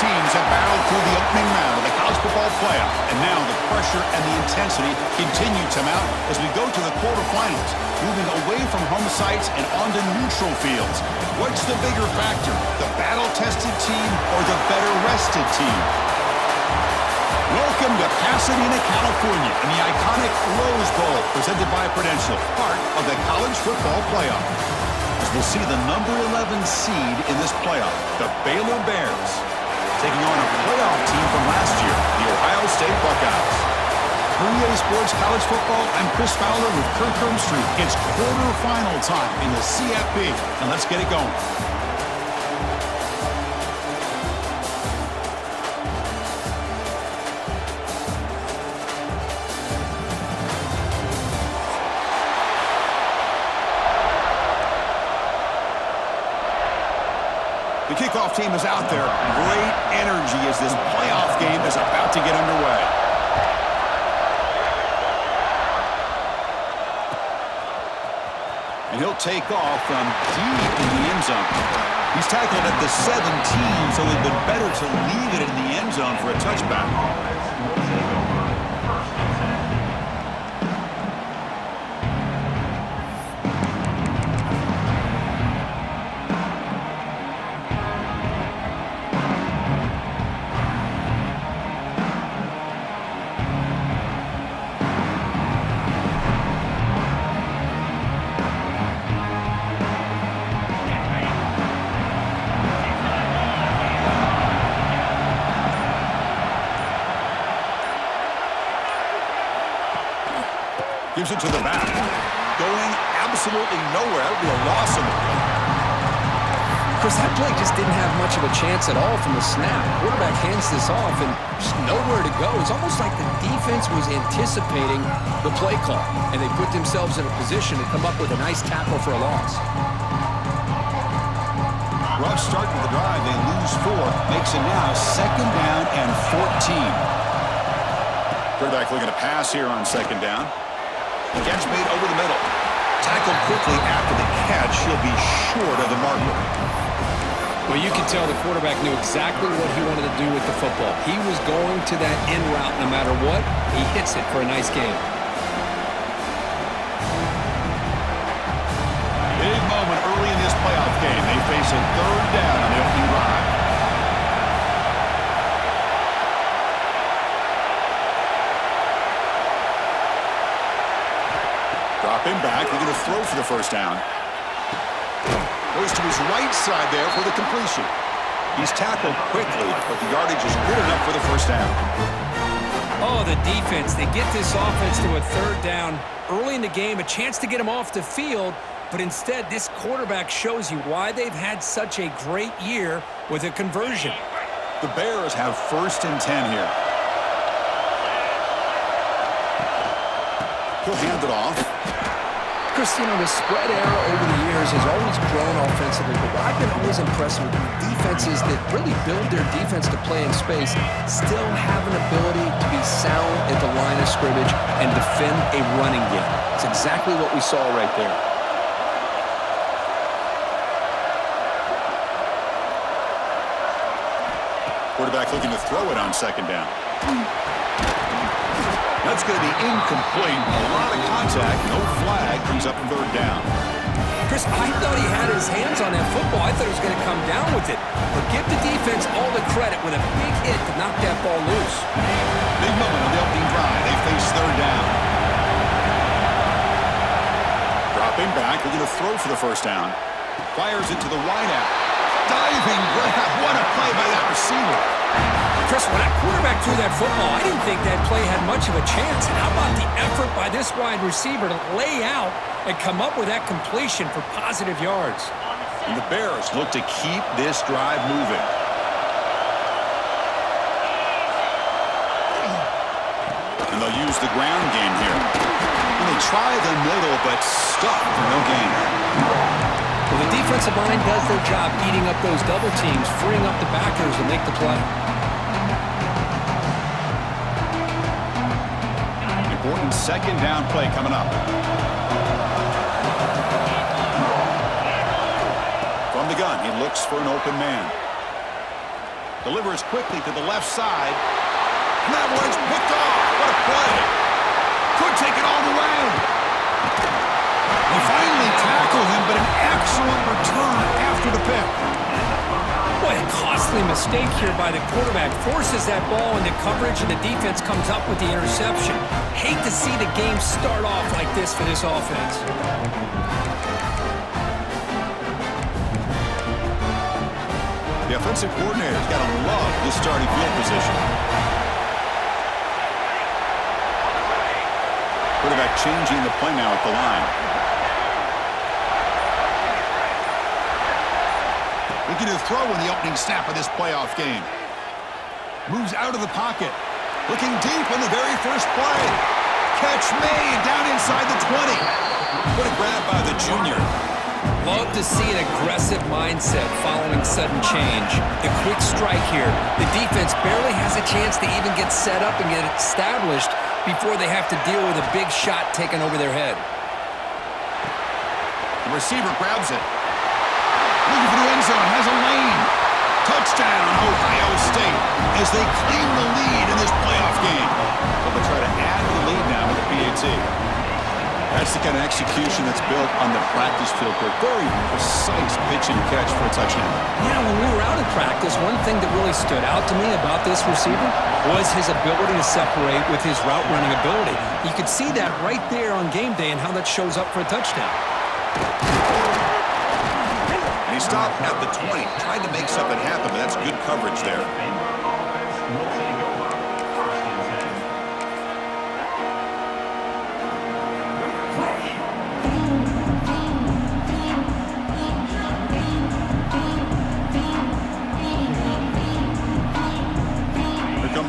teams have battled through the opening round of the college football playoff, and now the pressure and the intensity continue to mount as we go to the quarterfinals, moving away from home sites and onto neutral fields. What's the bigger factor, the battle-tested team or the better-rested team? Welcome to Pasadena, California, in the iconic Rose Bowl, presented by Prudential, part of the college football playoff. As we'll see the number 11 seed in this playoff, the Baylor Bears, taking on a playoff team from last year, the Ohio State Buckeyes. For EA Sports College Football, I'm Chris Fowler with Kirk Herbstreit. It's quarterfinal time in the CFP, and let's get it going. The kickoff team is out there. Great energy as this playoff game is about to get underway. And he'll take off from deep in the end zone. He's tackled at the 17, so it would be better to leave it in the end zone for a touchback. Gives it to the back. Going absolutely nowhere. That would be a loss in the play. Chris, that play just didn't have much of a chance at all from the snap. Quarterback hands this off and just nowhere to go. It's almost like the defense was anticipating the play call, and they put themselves in a position to come up with a nice tackle for a loss. Rough start to the drive. They lose 4. Makes it now 2nd down and 14. Quarterback looking to pass here on 2nd down. Catch made over the middle. Tackled quickly after the catch. He'll be short of the marker. Well, you can tell the quarterback knew exactly what he wanted to do with the football. He was going to that end route no matter what. He hits it for a nice game. Big moment early in this playoff game. They face a 3rd down on the opening drive. Drop him back. We're going to throw for the 1st down. Goes to his right side there for the completion. He's tackled quickly, but the yardage is good enough for the 1st down. Oh, the defense. They get this offense to a 3rd down early in the game, a chance to get him off the field, but instead this quarterback shows you why they've had such a great year with a conversion. The Bears have 1st and 10 here. He'll hand it off. Chris, you know, the spread era over the years has always grown offensively, but what I've been always impressed with defenses that really build their defense to play in space still have an ability to be sound at the line of scrimmage and defend a running game. It's exactly what we saw right there. Quarterback looking to throw it on 2nd down. That's going to be incomplete. A lot of contact. No flag. Brings up 3rd down. Chris, I thought he had his hands on that football. I thought he was going to come down with it. But give the defense all the credit with a big hit to knock that ball loose. Big moment on the opening drive. They face 3rd down. Dropping back. They're going to throw for the 1st down. Fires it to the wideout. Diving grab. What a play by that receiver. Chris, when that quarterback threw that football, I didn't think that play had much of a chance. And how about the effort by this wide receiver to lay out and come up with that completion for positive yards? And the Bears look to keep this drive moving. And they'll use the ground game here. And they try the middle, but stuck for no gain. Well, the defensive line does their job eating up those double teams, freeing up the backers to make the play. Important 2nd down play coming up. From the gun, he looks for an open man. Delivers quickly to the left side. And that one's picked off. What a play. Could take it all the way. They finally tackle him, but an excellent return after the pick. What a costly mistake here by the quarterback. Forces that ball into coverage, and the defense comes up with the interception. Hate to see the game start off like this for this offense. The offensive coordinator's got to love this starting field position. Quarterback changing the play now at the line. Looking to throw in the opening snap of this playoff game. Moves out of the pocket. Looking deep on the very first play. Catch made down inside the 20. What a grab by the junior. Love to see an aggressive mindset following sudden change. The quick strike here. The defense barely has a chance to even get set up and get established before they have to deal with a big shot taken over their head. The receiver grabs it. Looking for the end zone. Has a lane. Touchdown, Ohio State, as they claim the lead in this playoff game. So they'll try to add to the lead now with the PAT. That's the kind of execution that's built on the practice field. Very precise pitch and catch for a touchdown. Yeah, when we were out in practice, one thing that really stood out to me about this receiver was his ability to separate with his route running ability. You could see that right there on game day and how that shows up for a touchdown. And he stopped at the 20, trying to make something happen, but that's good coverage there.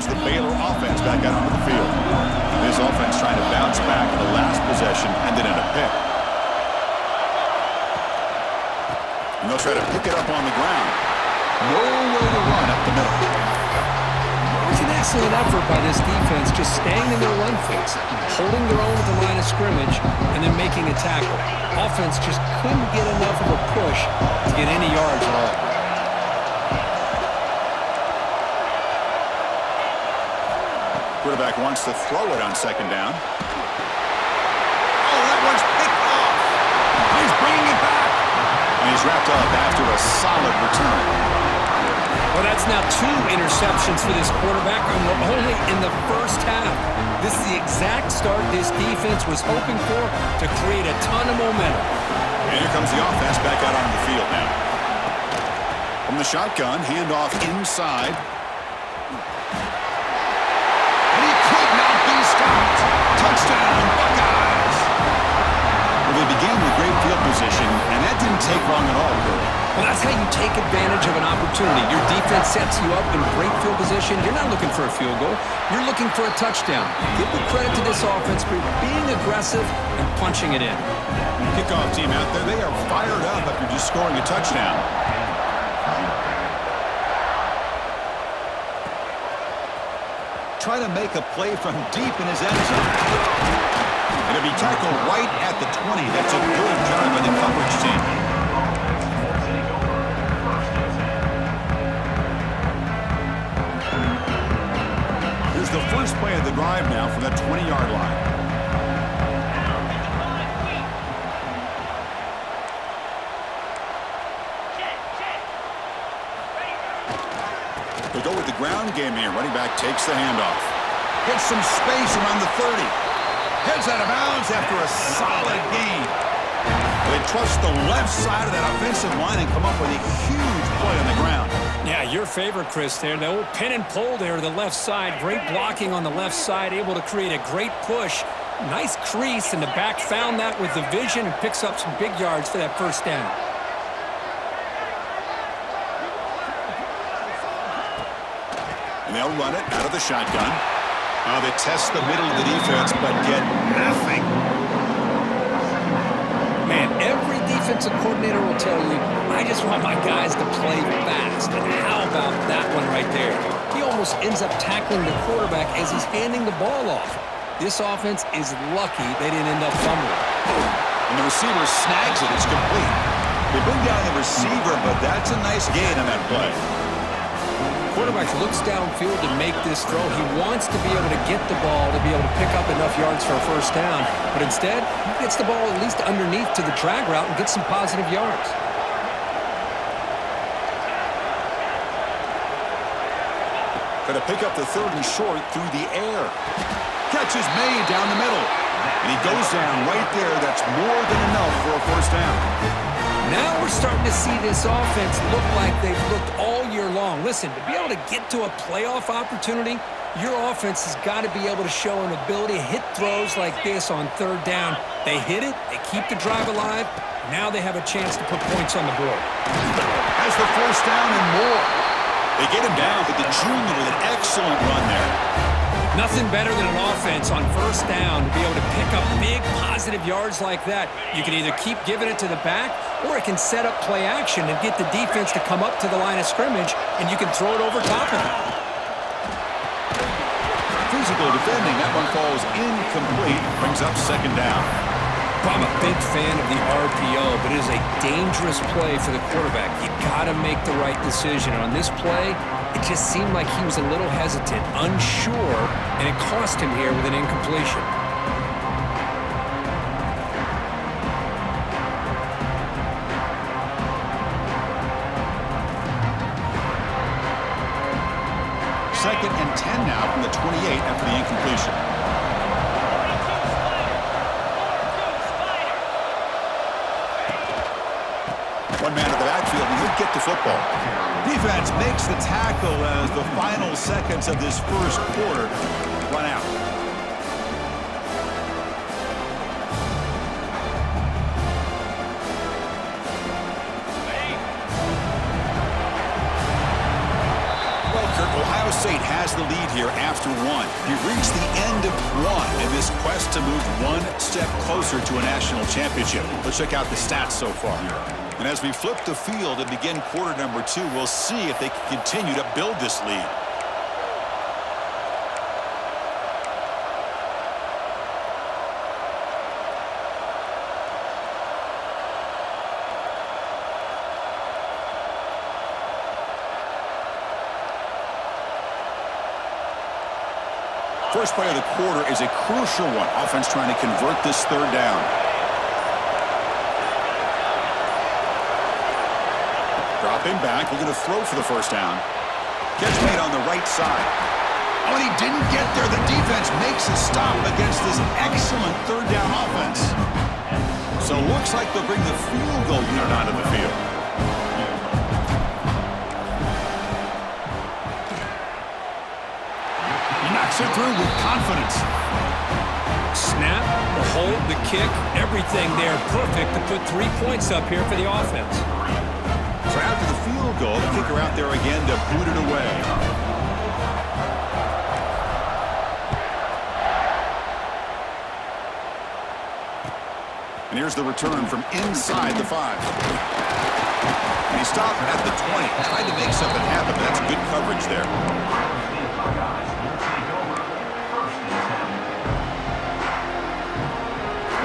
The Baylor offense back out onto the field. This offense trying to bounce back in the last possession, ended in a pick. And they'll try to pick it up on the ground. Nowhere to run up the middle. It was an excellent effort by this defense, just staying in their run fix, holding their own at the line of scrimmage, and then making a tackle. Offense just couldn't get enough of a push to get any yards at all. Quarterback wants to throw it on second down. Oh, that one's picked off. He's bringing it back. And he's wrapped up after a solid return. Well, that's now 2 interceptions for this quarterback, and we're only in the first half. This is the exact start this defense was hoping for to create a ton of momentum. And here comes the offense back out on the field now. From the shotgun, handoff inside. Touchdown, Buckeyes! Well, they began with great field position, and that didn't take long at all, Kurt. Well, that's how you take advantage of an opportunity. Your defense sets you up in great field position. You're not looking for a field goal. You're looking for a touchdown. Give the credit to this offense for being aggressive and punching it in. Kickoff team out there, they are fired up after just scoring a touchdown. Trying to make a play from deep in his end zone. And it'll be tackled right at the 20. That's a good job by the coverage team. Here's the first play of the drive now from that 20-yard line. They go with the ground game here. Running back takes the handoff. Gets some space around the 30. Heads out of bounds after a solid gain. They trust the left side of that offensive line and come up with a huge play on the ground. Yeah, your favorite, Chris, there. The old pin and pull there to the left side. Great blocking on the left side. Able to create a great push. Nice crease, and the back found that with the vision and picks up some big yards for that first down. And they'll run it out of the shotgun. They test the middle of the defense, but get nothing. Man, every defensive coordinator will tell you, I just want my guys to play fast. And how about that one right there? He almost ends up tackling the quarterback as he's handing the ball off. This offense is lucky they didn't end up fumbling. And the receiver snags it. It's complete. They bring down the receiver, but that's a nice gain on that play. quarterback looks downfield to make this throw. He wants to be able to get the ball to be able to pick up enough yards for a first down. But instead, he gets the ball at least underneath to the drag route and gets some positive yards. Going to pick up the 3rd and short through the air. Catch is made down the middle. And he goes down right there. That's more than enough for a first down. Now we're starting to see this offense look like they've looked all year long. Listen, to be able to get to a playoff opportunity, your offense has got to be able to show an ability to hit throws like this on 3rd down. They hit it, they keep the drive alive. Now they have a chance to put points on the board. Has the first down and more. They get him down, but the junior with an excellent run there. Nothing better than an offense on first down to be able to pick up big positive yards like that. You can either keep giving it to the back, or it can set up play action and get the defense to come up to the line of scrimmage, and you can throw it over top of it. Physical defending. That one falls incomplete. Brings up 2nd down. I'm a big fan of the RPO, but it is a dangerous play for the quarterback. You got to make the right decision. On this play, it just seemed like he was a little hesitant, unsure, and it cost him here with an incompletion. Second and 10 now from the 28 after the incompletion. One man to the backfield, and he'll get the football. Defense makes the tackle as the final seconds of this first quarter run out. Well, Kirk, Ohio State has the lead here after 1. We've reached the end of 1 in this quest to move one step closer to a national championship. Let's check out the stats so far. And as we flip the field and begin quarter number 2, we'll see if they can continue to build this lead. First play of the quarter is a crucial one. Offense trying to convert this 3rd down. Dropping back, looking to throw for the first down. Catch made on the right side. Oh, and he didn't get there. The defense makes a stop against this excellent 3rd down offense. So looks like they'll bring the field goal unit onto the field. He knocks it through with confidence. Snap, the hold, the kick, everything there perfect to put 3 points up here for the offense. So after the field goal, the kicker out there again to boot it away. And here's the return from inside the 5. And he stopped at the 20. Tried to make something happen, but that's good coverage there.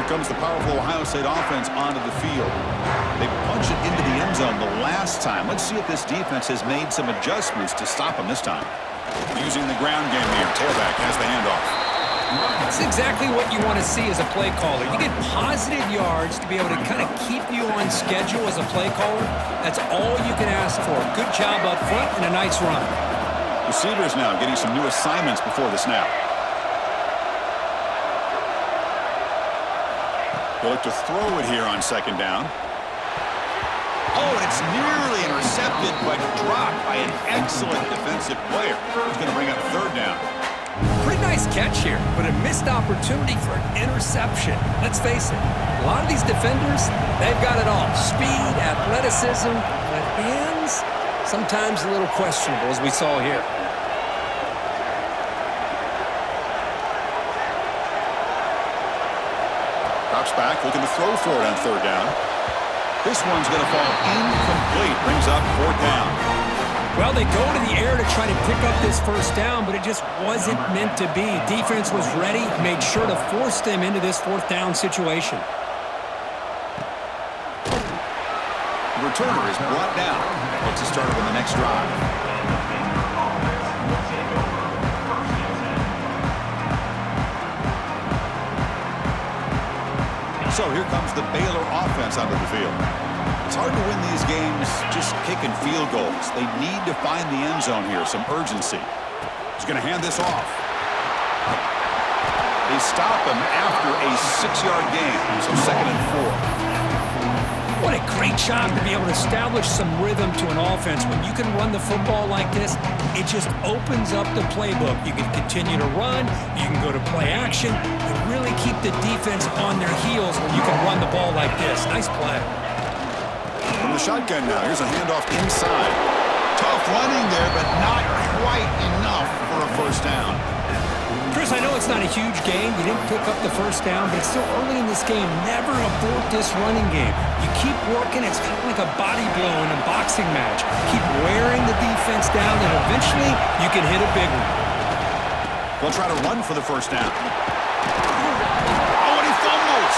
Comes the powerful Ohio State offense onto the field. They punch it into the end zone the last time. Let's see if this defense has made some adjustments to stop them this time. Using the ground game here. Tailback has the handoff. That's exactly what you want to see as a play caller. You get positive yards to be able to kind of keep you on schedule as a play caller. That's all you can ask for. Good job up front and a nice run. Receivers now getting some new assignments before the snap. They'll look to throw it here on 2nd down. Oh, and it's nearly intercepted, but dropped by an excellent defensive player. He's going to bring up 3rd down. Pretty nice catch here, but a missed opportunity for an interception. Let's face it, a lot of these defenders, they've got it all. Speed, athleticism, but hands, sometimes a little questionable, as we saw here. Drops back, looking to throw for it on 3rd down. This one's going to fall incomplete. Brings up 4th down. Well, they go to the air to try to pick up this first down, but it just wasn't meant to be. Defense was ready, made sure to force them into this 4th down situation. The returner is brought down. Looks to start on the next drive. So here comes the Baylor offense onto the field. It's hard to win these games just kicking field goals. They need to find the end zone here, some urgency. He's going to hand this off. They stop him after a 6-yard gain, so 2nd and 4. What a great job to be able to establish some rhythm to an offense. When you can run the football like this, it just opens up the playbook. You can continue to run, you can go to play action, and really keep the defense on their heels when you can run the ball like this. Nice play. From the shotgun now, here's a handoff inside. Tough running there, but not quite enough for a first down. Chris, I know it's not a huge game. You didn't pick up the first down, but it's still early in this game. Never abort this running game. You keep working. It's kind of like a body blow in a boxing match. Keep wearing the defense down, and eventually you can hit a big one. They'll try to run for the first down. Oh, and he fumbles.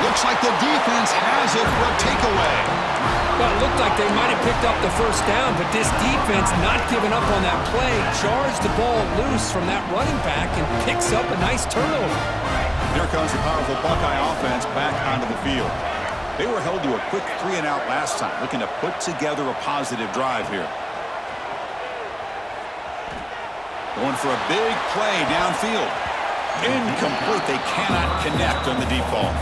Looks like the defense has it for a takeaway. Well, it looked like they might have picked up the first down, but this defense not giving up on that play, charged the ball loose from that running back and picks up a nice turnover. Here comes the powerful Buckeye offense back onto the field. They were held to a quick 3-and-out last time, looking to put together a positive drive here. Going for a big play downfield. Incomplete. They cannot connect on the deep ball.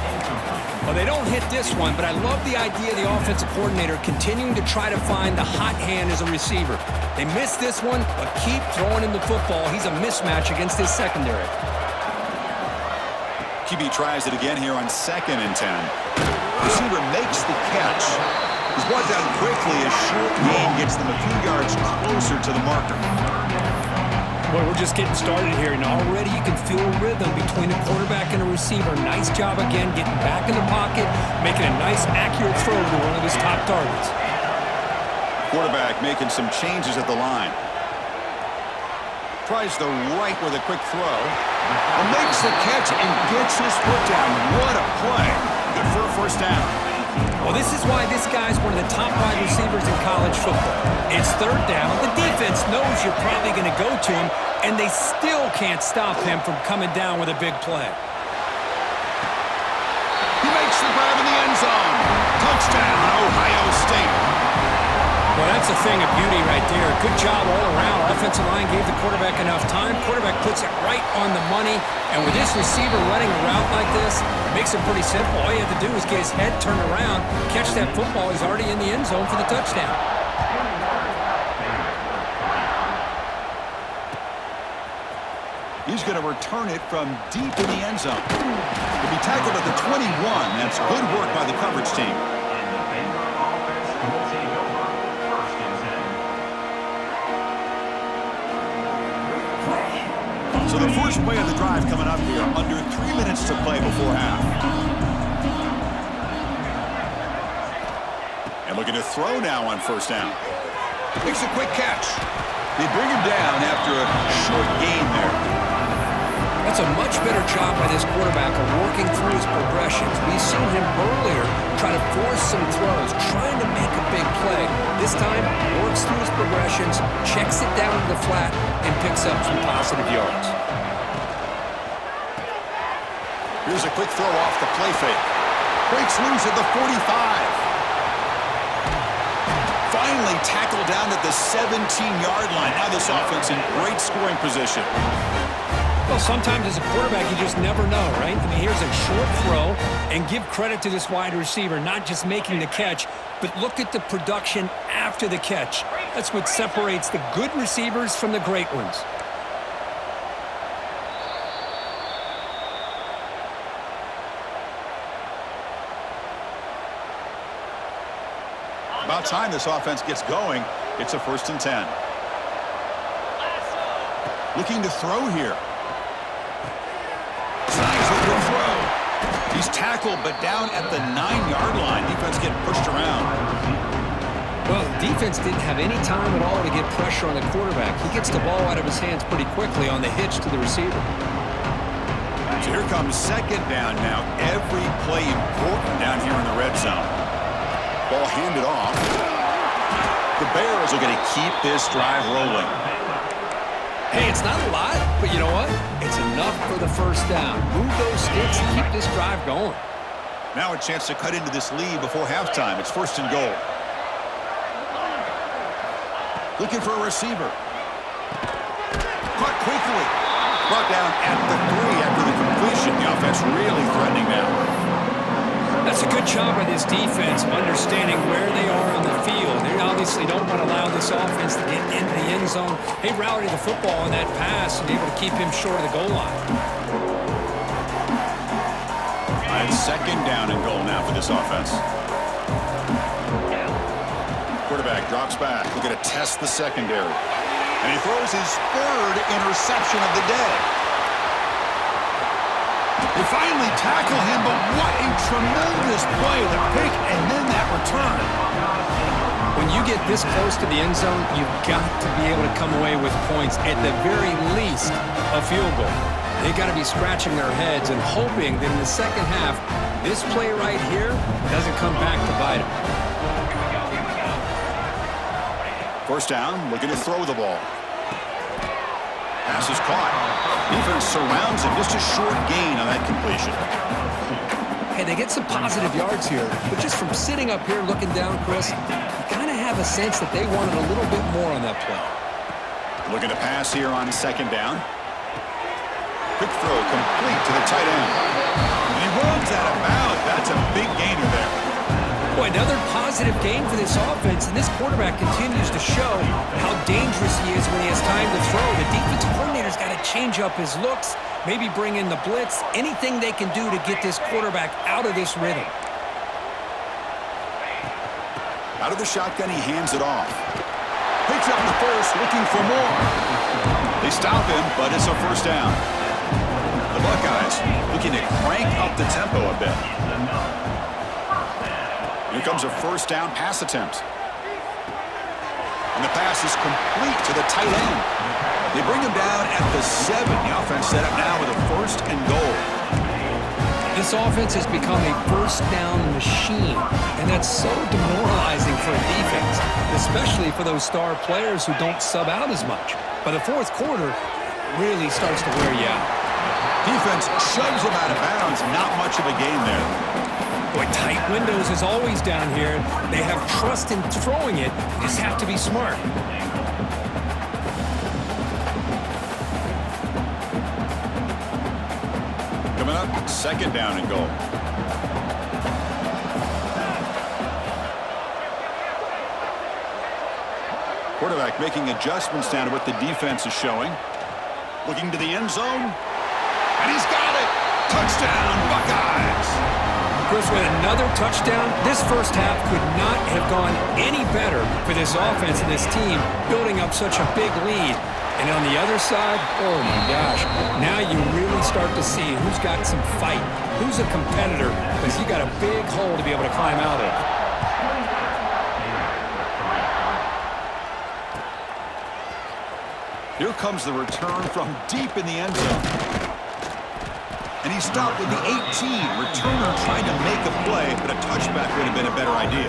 Well, they don't hit this one, but I love the idea of the offensive coordinator continuing to try to find the hot hand as a receiver. They missed this one, but keep throwing him the football. He's a mismatch against his secondary. QB tries it again here on 2nd and 10. Receiver makes the catch. He's brought down quickly as short gain gets them a few yards closer to the marker. Well, we're just getting started here, and already you can feel a rhythm between the quarterback and the receiver. Nice job again getting back in the pocket, making a nice, accurate throw to one of his top targets. Quarterback making some changes at the line. Tries the right with a quick throw. Makes the catch and gets his foot down. What a play. Good for a first down. Well, this is why this guy's one of the top wide receivers in college football. It's 3rd down. The defense knows you're probably going to go to him, and they still can't stop him from coming down with a big play. He makes the grab in the end zone. Touchdown, Ohio State. Well, that's a thing of beauty right there. Good job all around. Offensive line gave the quarterback enough time. Quarterback puts it right on the money. And with this receiver running a route like this, it makes it pretty simple. All you have to do is get his head turned around, catch that football. He's already in the end zone for the touchdown. He's going to return it from deep in the end zone. He'll be tackled at the 21. That's good work by the coverage team. So the first play of the drive coming up here, under 3 minutes to play before half. And looking to throw now on first down. Makes a quick catch. They bring him down after a short gain there. That's a much better job by this quarterback of working through his progressions. We've seen him earlier try to force some throws, trying to make a big play. This time, works through his progressions, checks it down to the flat, and picks up some positive yards. Here's a quick throw off the play fake. Breaks loose at the 45. Finally tackled down at the 17-yard line. Now this offense in great scoring position. Well, sometimes as a quarterback, you just never know, right? I mean, here's a short throw, and give credit to this wide receiver, not just making the catch, but look at the production after the catch. That's what separates the good receivers from the great ones. About time this offense gets going. It's a 1st and 10. Looking to throw here. Signs a good throw. He's tackled, but down at the 9-yard line. Defense getting pushed around. Well, the defense didn't have any time at all to get pressure on the quarterback. He gets the ball out of his hands pretty quickly on the hitch to the receiver. So here comes 2nd down now. Every play important down here in the red zone. Ball handed off. The Bears are going to keep this drive rolling. Hey, it's not a lot, but you know what? It's enough for the first down. Move those sticks and keep this drive going. Now a chance to cut into this lead before halftime. It's 1st and goal. Looking for a receiver. Caught quickly. Brought down at the 3 after the completion. The offense really threatening now. That's a good job by this defense of understanding where they are on the field. They obviously don't want to allow this offense to get into the end zone. They rallied the football on that pass and able to keep him short of the goal line. And 2nd down and goal now for this offense. Quarterback drops back. We're going to test the secondary. And he throws his 3rd interception of the day. They finally tackle him, but what a tremendous play. The pick and then that return. When you get this close to the end zone, you've got to be able to come away with points, at the very least, a field goal. They've got to be scratching their heads and hoping that in the second half, this play right here doesn't come back to bite them. 1st down, looking to throw the ball. Pass is caught. Defense surrounds him. Just a short gain on that completion. Hey, they get some positive yards here, but just from sitting up here looking down, Chris, you kind of have a sense that they wanted a little bit more on that play. Looking to pass here on 2nd down. Quick throw complete to the tight end. And he runs out of bounds. That's a big gainer there. Boy, another positive gain for this offense, and this quarterback continues to show how dangerous he is when he has time to throw. The defensive coordinator's got to change up his looks, maybe bring in the blitz, anything they can do to get this quarterback out of this rhythm. Out of the shotgun, he hands it off. Picks up the 1st, looking for more. They stop him, but it's a 1st down. The Buckeyes looking to crank up the tempo a bit. Here comes a 1st down pass attempt. And the pass is complete to the tight end. They bring him down at the 7. The offense set up now with a 1st and goal. This offense has become a 1st down machine, and that's so demoralizing for a defense, especially for those star players who don't sub out as much. By the 4th quarter, it really starts to wear you out. Defense shoves him out of bounds. Not much of a gain there. Boy, tight windows is always down here. They have trust in throwing it. Just have to be smart. Coming up, 2nd down and goal. Quarterback making adjustments down to what the defense is showing. Looking to the end zone. And he's got it. Touchdown, Buckeyes. Chris, with another touchdown, this 1st half could not have gone any better for this offense and this team, building up such a big lead. And on the other side, oh my gosh, now you really start to see who's got some fight, who's a competitor, because you got a big hole to be able to climb out of. Here comes the return from deep in the end zone. And he stopped with the 18. Returner trying to make a play, but a touchback would have been a better idea.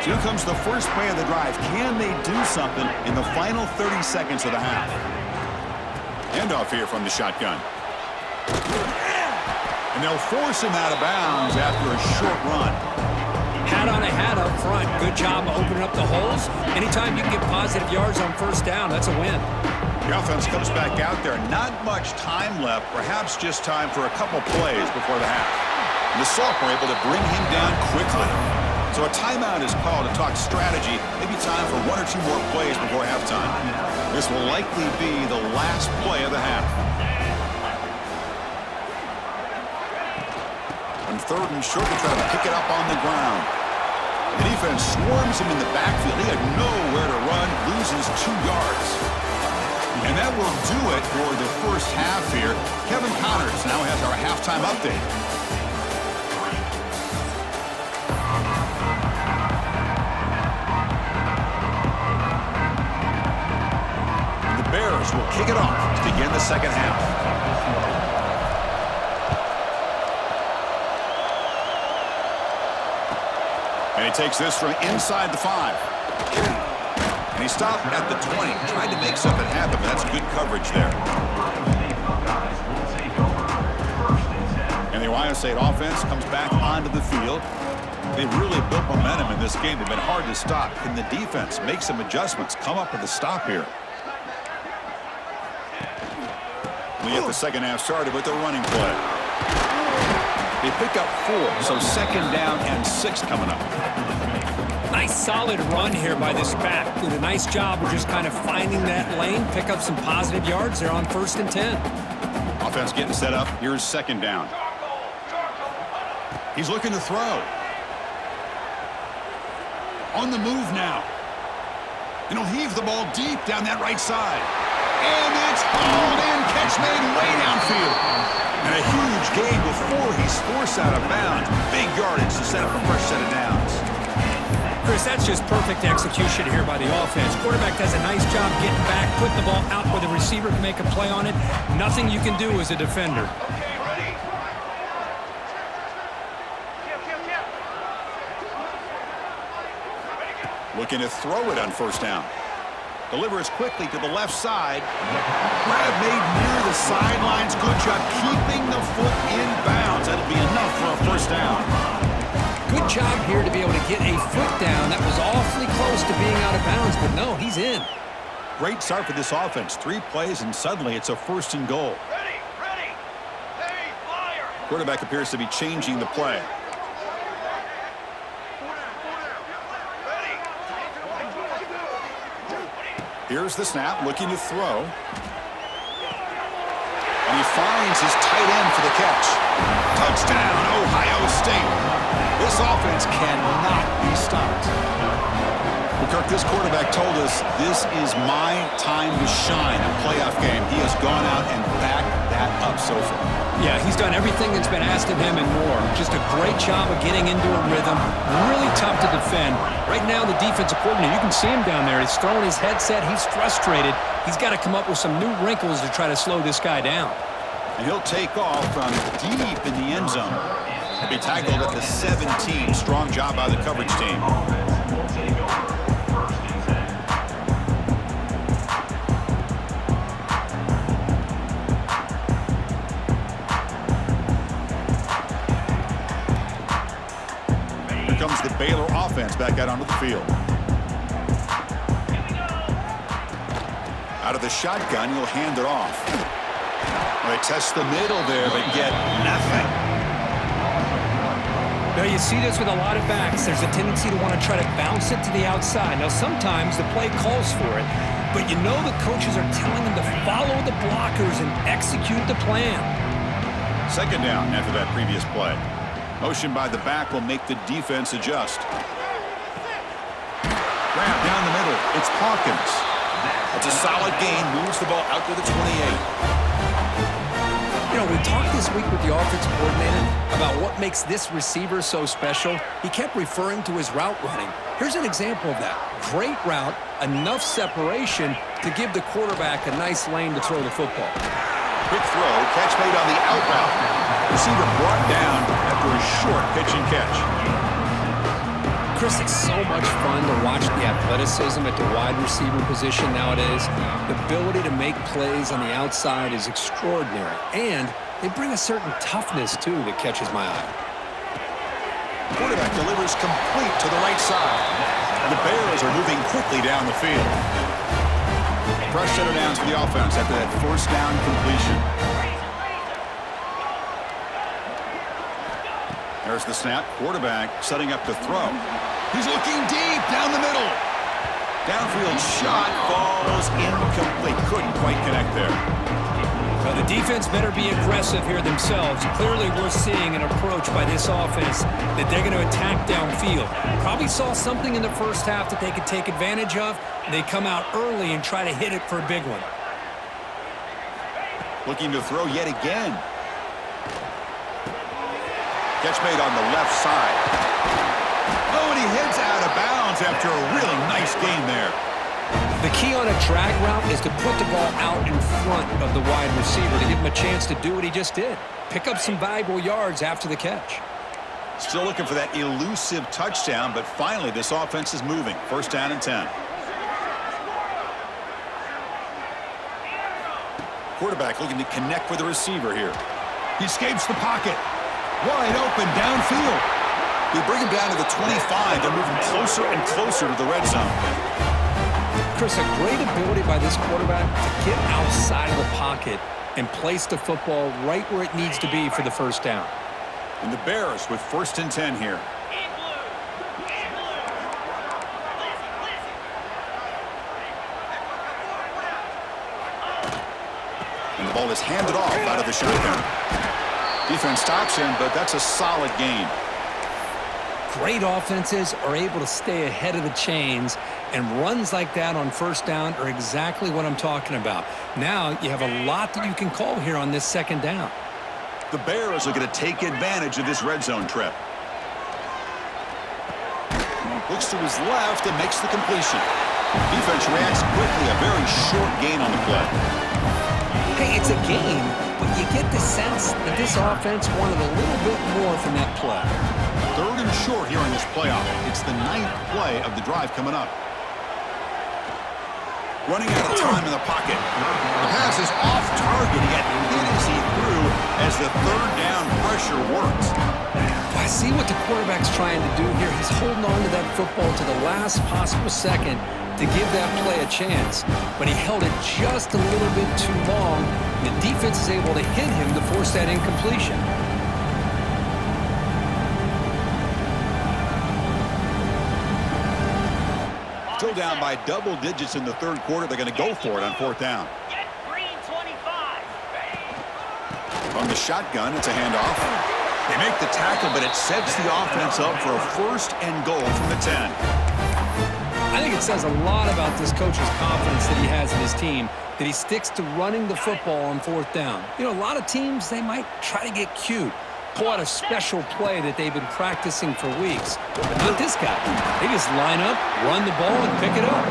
So here comes the first play of the drive. Can they do something in the final 30 seconds of the half? Handoff here from the shotgun. And they'll force him out of bounds after a short run. Hat on a hat up front. Good job of opening up the holes. Anytime you can get positive yards on 1st down, that's a win. The offense comes back out there. Not much time left. Perhaps just time for a couple plays before the half. And the sophomore able to bring him down quickly. So a timeout is called to talk strategy. Maybe time for 1 or 2 more plays before halftime. This will likely be the last play of the half. On 3rd and short, they try to pick it up on the ground. The defense swarms him in the backfield. He had nowhere to run, loses 2 yards. And that will do it for the 1st half here. Kevin Connors now has our halftime update. The Bears will kick it off to begin the 2nd half. And he takes this from inside the 5. And he stopped at the 20, tried to make something happen, but that's good coverage there. And they State offense comes back onto the field. They've really built momentum in this game. They've been hard to stop. Can the defense make some adjustments, come up with a stop here? We get the second half started with the running play. They pick up 4, so second down and 6 coming up. Nice solid run here by this back. Did a nice job of just kind of finding that lane, pick up some positive yards there on 1st and 10. Offense getting set up. Here's second down. He's looking to throw. On the move now. And he'll heave the ball deep down that right side. And it's hauled in. Catch made way downfield. And a huge gain before he's forced out of bounds. Big yardage to set up a fresh set of downs. Chris, that's just perfect execution here by the offense. Quarterback does a nice job getting back, putting the ball out where the receiver can make a play on it. Nothing you can do as a defender. Looking to throw it on first down. Delivers quickly to the left side. Grab made near the sidelines. Good job keeping the foot in bounds. That'll be enough for a first down. Good job here to be able to get a foot down. That was awfully close to being out of bounds, but no, he's in. Great start for this offense. 3 plays, and suddenly it's a 1st and goal. Ready. Hey, flyer. Quarterback appears to be changing the play. Here's the snap, looking to throw. And he finds his tight end for the catch. Touchdown, Ohio State. This offense cannot be stopped. Well, Kirk, this quarterback told us this is my time to shine in a playoff game. He has gone out and backed that up so far. Yeah, he's done everything that's been asked of him and more. Just a great job of getting into a rhythm. Really tough to defend. Right now, the defensive coordinator, you can see him down there. He's throwing his headset. He's frustrated. He's got to come up with some new wrinkles to try to slow this guy down. And he'll take off from deep in the end zone. He'll be tackled at the 17. Strong job by the coverage team. Comes the Baylor offense back out onto the field. Out of the shotgun, he'll hand it off. Well, they test the middle there, but get nothing. Now, you see this with a lot of backs. There's a tendency to want to try to bounce it to the outside. Now, sometimes the play calls for it, but you know the coaches are telling them to follow the blockers and execute the plan. Second down after that previous play. Motion by the back will make the defense adjust. Grab down the middle. It's Hawkins. It's a solid gain. Moves the ball out to the 28. You know, we talked this week with the offensive coordinator about what makes this receiver so special. He kept referring to his route running. Here's an example of that. Great route, enough separation to give the quarterback a nice lane to throw the football. Quick throw. Catch made on the out route. Receiver brought down after a short pitch and catch. Chris, it's so much fun to watch the athleticism at the wide receiver position nowadays. The ability to make plays on the outside is extraordinary. And they bring a certain toughness, too, that catches my eye. Quarterback delivers complete to the right side. And the Bears are moving quickly down the field. Fresh set of downs for the offense after that 1st down completion. There's the snap. Quarterback setting up to throw. He's looking deep down the middle. Downfield shot falls incomplete. Couldn't quite connect there. Well, the defense better be aggressive here themselves. Clearly, we're seeing an approach by this offense that they're going to attack downfield. Probably saw something in the first half that they could take advantage of. They come out early and try to hit it for a big one. Looking to throw yet again. Catch made on the left side. Oh, and he heads out of bounds after a really nice gain there. The key on a drag route is to put the ball out in front of the wide receiver to give him a chance to do what he just did. Pick up some valuable yards after the catch. Still looking for that elusive touchdown, but finally this offense is moving. 1st down and 10. Quarterback looking to connect with the receiver here. He escapes the pocket. Wide open downfield. We bring him down to the 25. They're moving closer and closer to the red zone. Chris, a great ability by this quarterback to get outside of the pocket and place the football right where it needs to be for the first down. And the Bears with 1st and 10 here. In blue. In blue. Listen. And the ball is handed off out of the shotgun. Defense stops him, but that's a solid gain. Great offenses are able to stay ahead of the chains, and runs like that on first down are exactly what I'm talking about. Now you have a lot that you can call here on this second down. The Bears are going to take advantage of this red zone trip. Looks to his left and makes the completion. Defense reacts quickly, a very short gain on the play. Hey, it's a game, but you get the sense that this offense wanted a little bit more from that play. 3rd and short here in this playoff. It's the 9th play of the drive coming up. Running out of time in the pocket. The pass is off target. He got hit as he threw as the 3rd down pressure works. I see what the quarterback's trying to do here. He's holding on to that football to the last possible second to give that play a chance. But he held it just a little bit too long. The defense is able to hit him to force that incompletion. Still down by double digits in the 3rd quarter. They're going to go for it on 4th down. Get green 25. From the shotgun, it's a handoff. They make the tackle, but it sets the offense up for a 1st and goal from the 10. I think it says a lot about this coach's confidence that he has in his team, that he sticks to running the football on 4th down. You know, a lot of teams, they might try to get cute, pull out a special play that they've been practicing for weeks. But not this guy. They just line up, run the ball, and pick it up.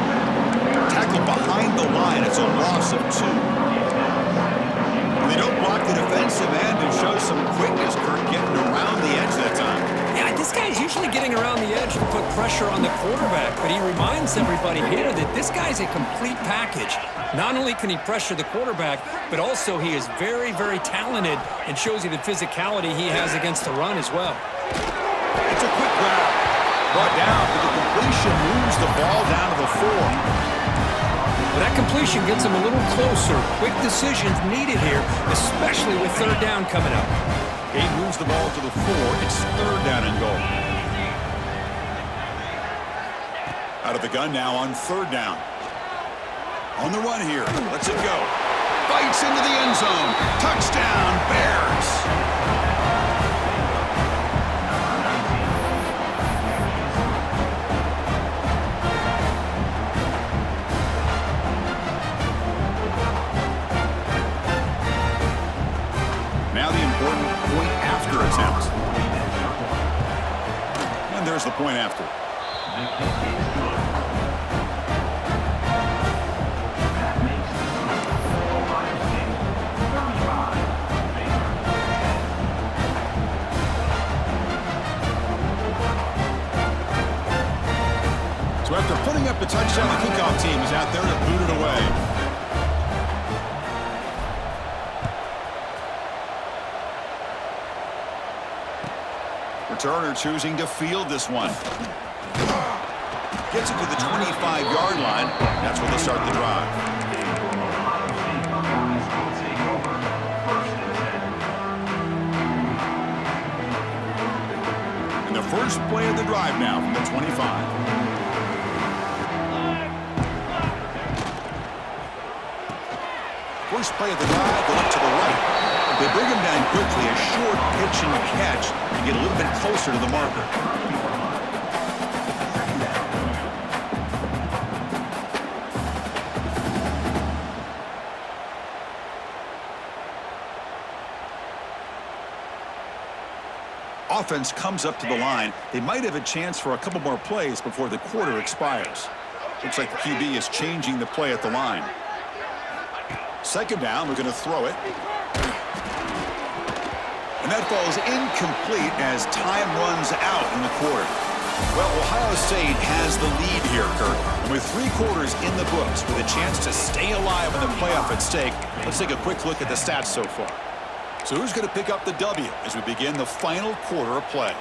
Tackle behind the line. It's a loss of 2. And they don't block the defensive end and show some quickness. Kirk getting around the edge that time. Yeah, this guy's usually getting around the edge to put pressure on the quarterback, but he reminds everybody here that this guy's a complete package. Not only can he pressure the quarterback, but also he is very, very talented and shows you the physicality he has against the run as well. It's a quick grab. Brought down, but the completion moves the ball down to the 4. Well, that completion gets him a little closer. Quick decisions needed here, especially with 3rd down coming up. Gabe moves the ball to the 4. It's 3rd down and goal. Out of the gun now on 3rd down. On the run here. Lets it go. Bites into the end zone. Touchdown, Bears. Now the important point after attempt. And there's the point after. So after putting up the touchdown, the kickoff team is out there to boot it away. Returner choosing to field this one. Gets it to the 25-yard line. That's where they'll start the drive. And the first play of the drive now from the 25. First play of the drive, they look to the right. They bring him down quickly, a short pitch and catch to get a little bit closer to the marker. Offense comes up to the line. They might have a chance for a couple more plays before the quarter expires. Looks like the QB is changing the play at the line. 2nd down, we're going to throw it. And that falls incomplete as time runs out in the quarter. Well, Ohio State has the lead here, Kirk. And with 3 quarters in the books, with a chance to stay alive in the playoff at stake, let's take a quick look at the stats so far. So who's going to pick up the W as we begin the final quarter of play?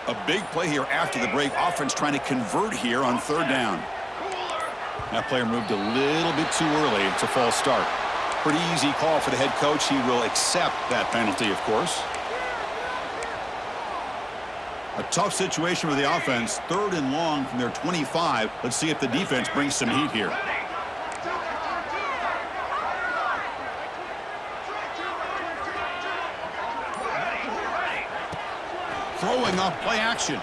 A big play here after the break. Offense trying to convert here on third down. That player moved a little bit too early. It's a false start. Pretty easy call for the head coach. He will accept that penalty, of course. A tough situation for the offense. 3rd and long from their 25. Let's see if the defense brings some heat here. Throwing off play action.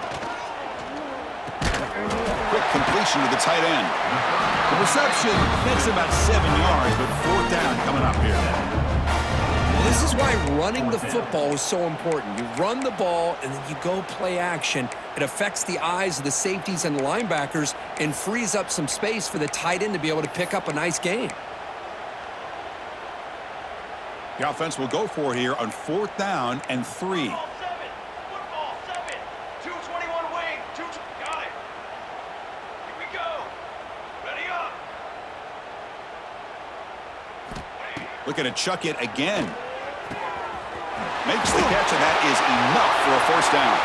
Quick completion to the tight end. The reception makes about 7 yards, but 4th down coming up here. Well, this is why running the football is so important. You run the ball, and then you go play action. It affects the eyes of the safeties and the linebackers and frees up some space for the tight end to be able to pick up a nice gain. The offense will go for it here on 4th down and 3. Football 7. 221 wing. Got it. Here we go. Ready up. Looking to chuck it again. Makes the catch, and that is enough for a 1st down.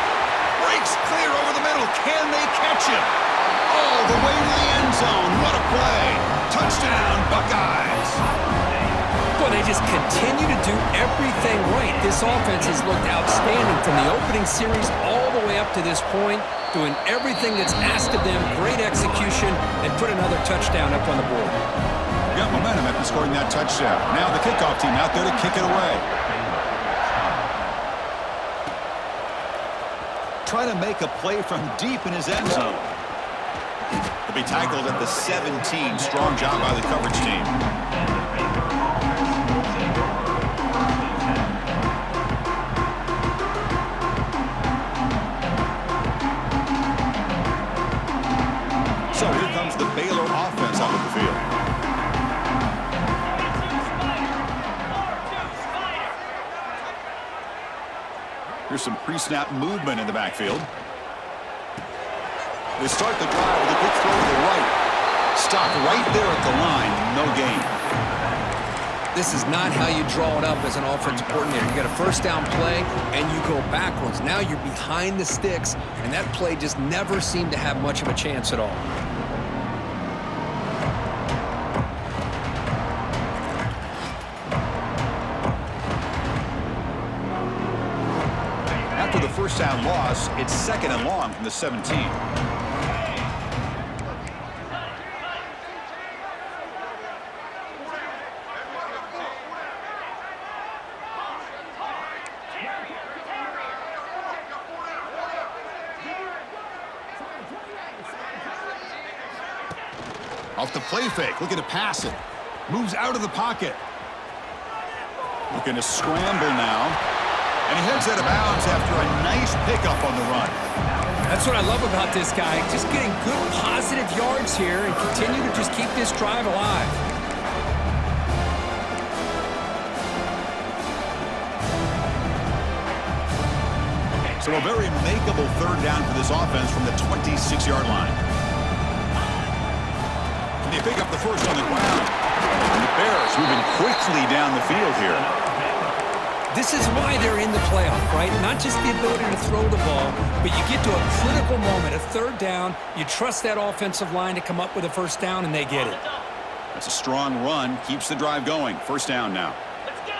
Breaks clear over the middle. Can they catch him? All the way to the end zone. What a play. Touchdown, Buckeyes. Well, they just continue to do everything right. This offense has looked outstanding from the opening series all the way up to this point, doing everything that's asked of them, great execution, and put another touchdown up on the board. Got momentum after scoring that touchdown. Now the kickoff team out there to kick it away. Trying to make a play from deep in his end zone. He'll be tackled at the 17. Strong job by the coverage team. So here comes the Baylor offense out of the field. Here's some pre-snap movement in the backfield. They start the drive with a quick throw to the right. Stop right there at the line. No gain. This is not how you draw it up as an offensive coordinator. You get a 1st down play, and you go backwards. Now you're behind the sticks, and that play just never seemed to have much of a chance at all. After the 1st down loss, it's 2nd and long from the 17. Off the play fake, looking to pass it. Moves out of the pocket. Looking to scramble now. And he heads out of bounds after a nice pickup on the run. That's what I love about this guy. Just getting good positive yards here and continue to just keep this drive alive. So a very makeable 3rd down for this offense from the 26-yard line. And they pick up the 1st on the ground. And the Bears moving quickly down the field here. This is why they're in the playoff, right? Not just the ability to throw the ball, but you get to a critical moment, a 3rd down. You trust that offensive line to come up with a 1st down, and they get it. That's a strong run. Keeps the drive going. 1st down now. Let's go.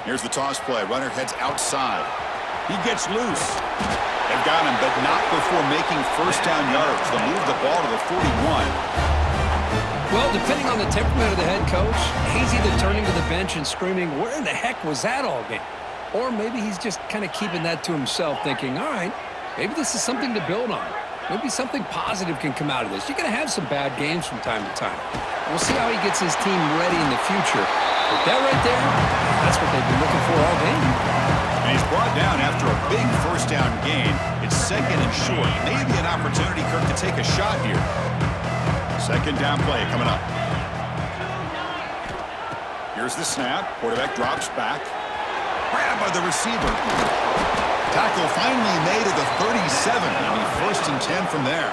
Here's the toss play. Runner heads outside. He gets loose. They've got him, but not before making 1st down yards. They'll move the ball to the 41. Well, depending on the temperament of the head coach, he's either turning to the bench and screaming, "Where in the heck was that all game?" Or maybe he's just kind of keeping that to himself, thinking, all right, maybe this is something to build on. Maybe something positive can come out of this. You're going to have some bad games from time to time. We'll see how he gets his team ready in the future. But that right there, that's what they've been looking for all game. And he's brought down after a big 1st down gain. It's 2nd and short. Maybe an opportunity, Kirk, to take a shot here. Second down play coming up. Here's the snap. Quarterback drops back. Grabbed by the receiver. Tackle finally made at the 37. And he first and 10 from there.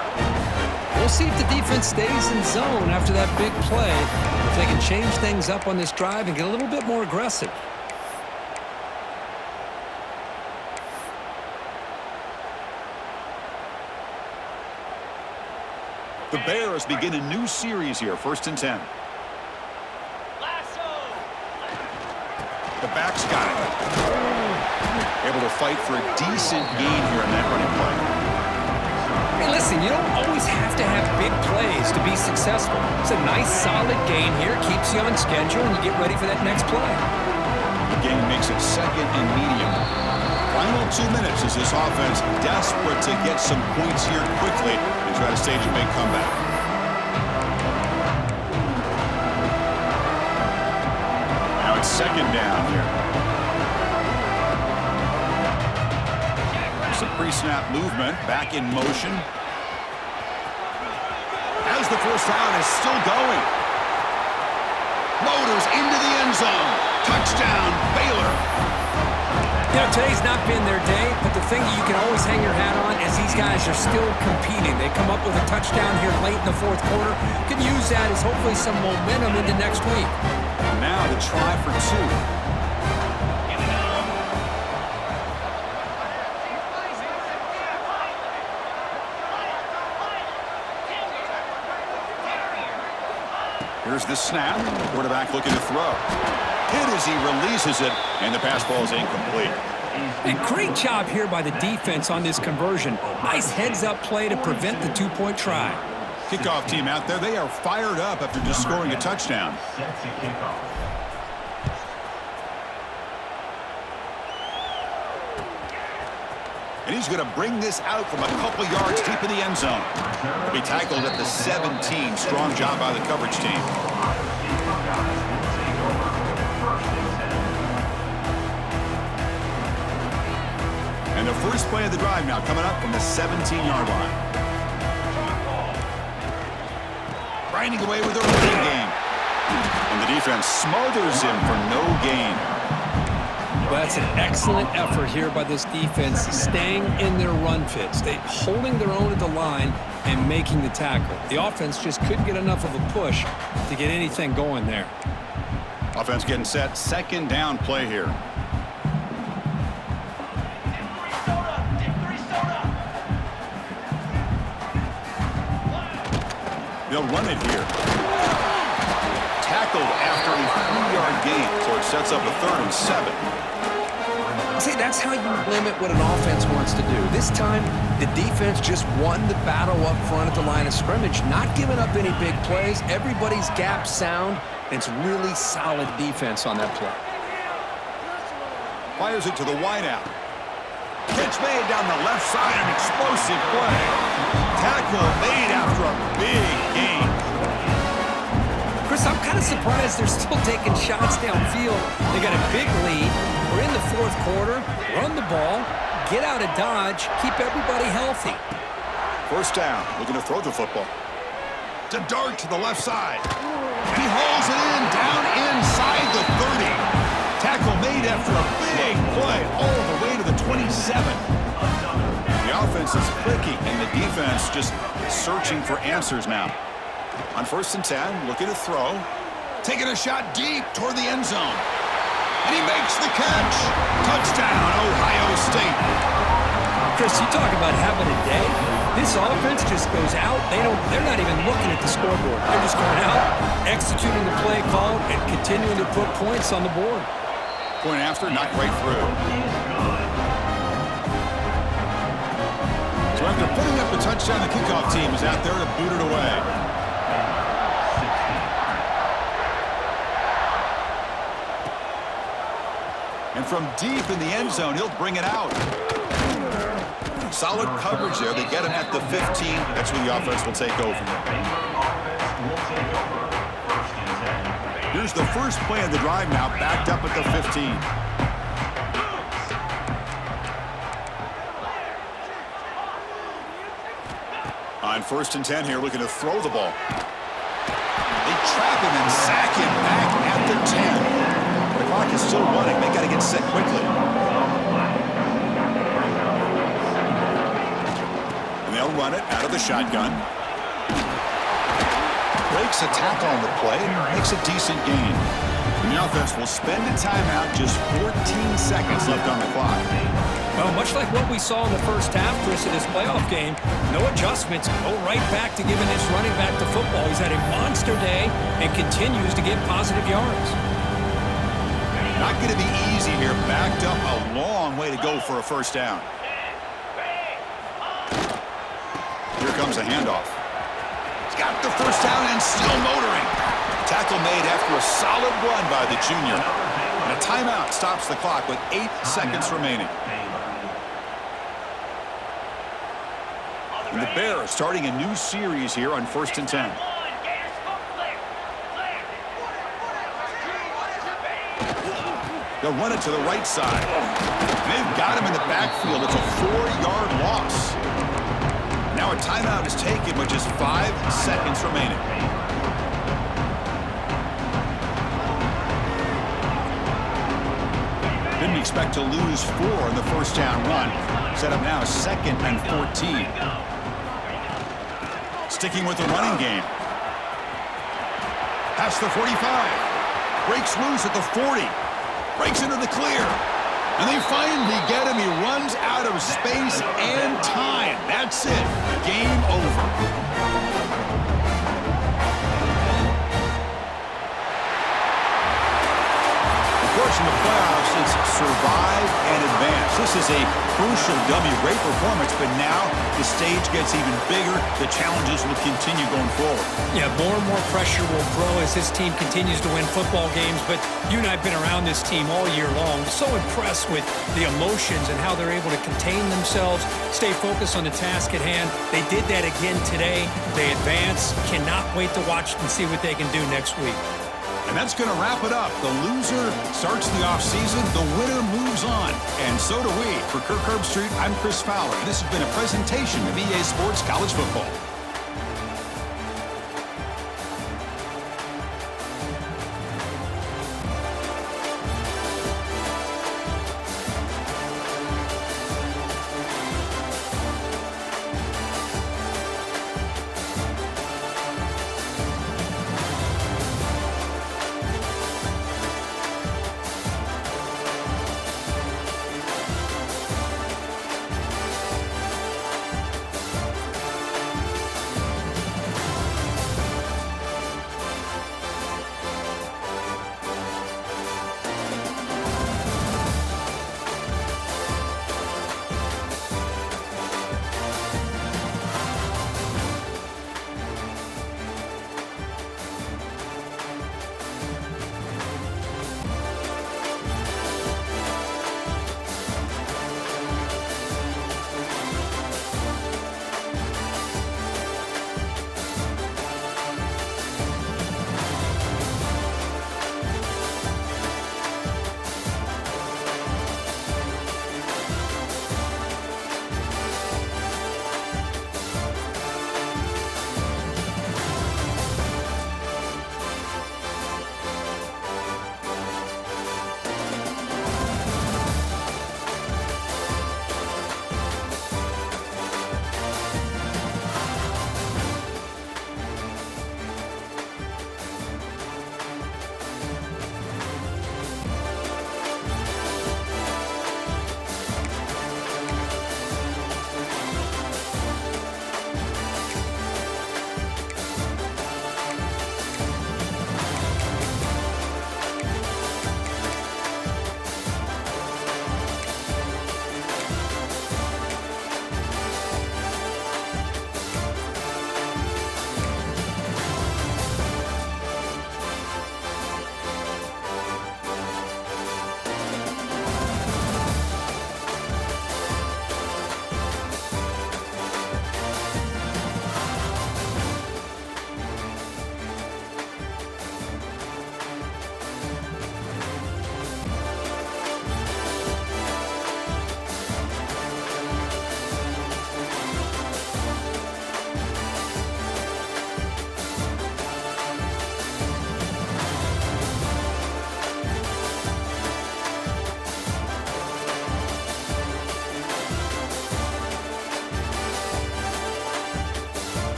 We'll see if the defense stays in zone after that big play. If they can change things up on this drive and get a little bit more aggressive. The Bears begin a new series here. First and 10. The back's got it. Able to fight for a decent gain here in that running play. Hey, listen, you don't always have to have big plays to be successful. It's a nice, solid gain here. Keeps you on schedule, and you get ready for that next play. The game makes it second and medium. Final 2 minutes as this offense desperate to get some points here quickly and try to stage a big comeback. Now it's second down here. Some pre-snap movement, back in motion. As the first down is still going. Motors into the end zone. Touchdown, Baylor. You know, today's not been their day, but the thing you can always hang your hat on is these guys are still competing. They come up with a touchdown here late in the fourth quarter. Can use that as hopefully some momentum into next week. Now to try for 2. Here's the snap. Quarterback looking to throw. Hit as he releases it, and the pass ball is incomplete. And great job here by the defense on this conversion. Nice heads-up play to prevent the two-point try. Kickoff team out there, they are fired up after just scoring a touchdown. And he's going to bring this out from a couple yards deep in the end zone. He'll be tackled at the 17. Strong job by the coverage team. And the first play of the drive now coming up from the 17-yard line. Grinding away with a running game. And the defense smothers him for no gain. Well, that's an excellent effort here by this defense, staying in their run fits. They holding their own at the line and making the tackle. The offense just couldn't get enough of a push to get anything going there. Offense getting set. Second down play here. They'll run it here. Tackled after a 3-yard gain, so it sets up a 3rd and 7. See, that's how you limit what an offense wants to do. This time, the defense just won the battle up front at the line of scrimmage, not giving up any big plays. Everybody's gap sound. It's really solid defense on that play. Fires it to the wideout. Catch made down the left side, an explosive play. Tackle made after a big gain. Chris, I'm kind of surprised they're still taking shots downfield. They got a big lead. We're in the fourth quarter. Run the ball. Get out of Dodge. Keep everybody healthy. First down. Looking to throw the football. To dart to the left side. And he hauls it in down inside the 30. Tackle made after a big play all the way to the 27. The offense is clicking, and the defense just searching for answers now. On first and 10, looking to throw. Taking a shot deep toward the end zone. And he makes the catch. Touchdown, Ohio State. Chris, you talk about having a day. This offense just goes out. They're not even looking at the scoreboard. They're just going out, executing the play called, and continuing to put points on the board. Point after, not quite through. So after putting up the touchdown, the kickoff team is out there to boot it away. And from deep in the end zone, he'll bring it out. Solid coverage there. They get him at the 15. That's where the offense will take over. Here's the first play of the drive now, backed up at the 15. On 1st and 10 here, looking to throw the ball. They trap him and sack him back at the 10. The clock is still running. They got to get set quickly. And they'll run it out of the shotgun. Breaks a tackle on the play and makes a decent gain. And the offense will spend a timeout, just 14 seconds left on the clock. Well, much like what we saw in the first half, Chris, in this playoff game, no adjustments. Go right back to giving this running back to football. He's had a monster day and continues to get positive yards. Not going to be easy here. Backed up a long way to go for a first down. Here comes a handoff. He's got the first down and still motoring. Tackle made after a solid run by the junior. And a timeout stops the clock with 8 seconds remaining. And the Bears starting a new series here on 1st and 10. They'll run it to the right side. They've got him in the backfield. It's a 4-yard loss. Now a timeout is taken with just 5 seconds remaining. Didn't expect to lose 4 in the first down run. Set up now 2nd and 14. Sticking with the running game. Past the 45. Breaks loose at the 40. Breaks into the clear. And they finally get him. He runs out of space and time. That's it. Game over. Of course, in the playoffs, it's survive and advance. This is a crucial W. Great performance, but now the stage gets even bigger. The challenges will continue going forward. Yeah, more and more pressure will grow as this team continues to win football games, but you and I have been around this team all year long. So impressed with the emotions and how they're able to contain themselves, stay focused on the task at hand. They did that again today. They advance. Cannot wait to watch and see what they can do next week. And that's going to wrap it up. The loser starts the offseason. The winner moves on. And so do we. For Kirk Herbstreit, I'm Chris Fowler. This has been a presentation of EA Sports College Football.